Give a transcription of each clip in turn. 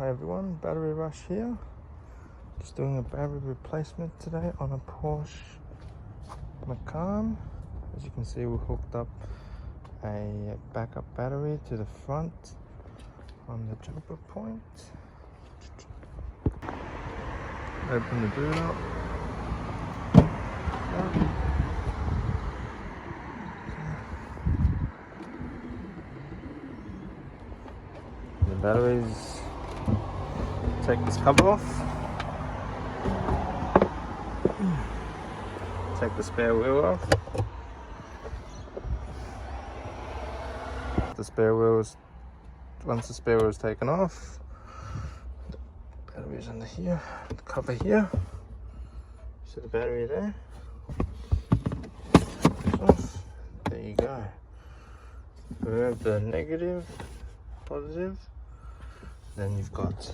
Hi everyone, Battery Rush here. Just doing a battery replacement today on a Porsche Macan. As you can see, we hooked up a backup battery to the front on the jumper point. Open the boot up. The batteries, take this cover off. Take the spare wheel off. The spare wheels, once the spare wheel is taken off, the battery's under here, the cover here. See the battery there? Take this off. There you go. Remove the negative, positive. Then you've got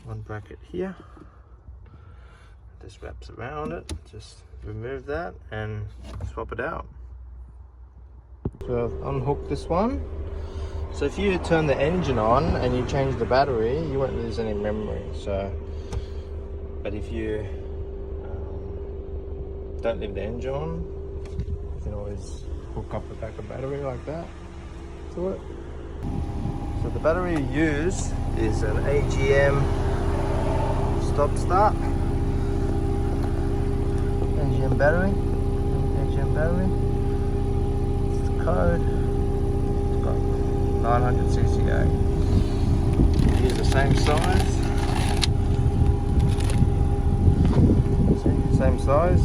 one bracket here. This wraps around it. Just remove that and swap it out. So I've unhooked this one. So if you turn the engine on and you change the battery, you won't lose any memory. So, but if you don't leave the engine on, you can always hook up a backup battery like that to it. So the battery you use is an AGM stop-start. AGM battery. It's the code. It's got 900 CCA. Use the same size. See, same size.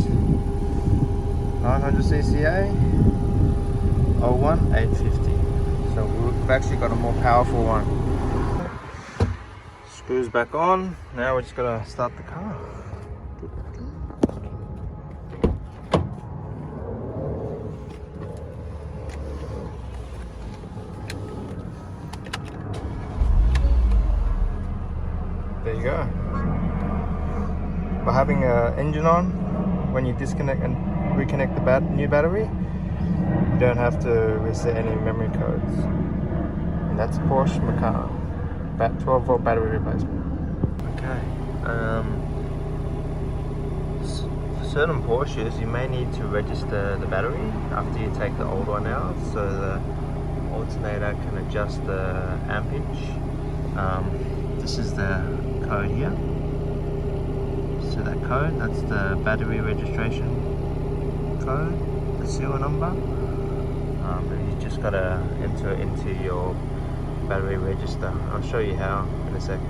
900 CCA. 01 850. So we've actually got a more powerful one. Screws back on. Now we're just gonna start the car. There you go. By having an engine on, when you disconnect and reconnect the new battery, you don't have to reset any memory codes. And that's Porsche Macan, 12-volt battery replacement. Okay. For certain Porsches, you may need to register the battery after you take the old one out, so the alternator can adjust the ampage. This is the code here. So that code, that's the battery registration code, the serial number. And you just gotta enter it into your battery register. I'll show you how in a sec.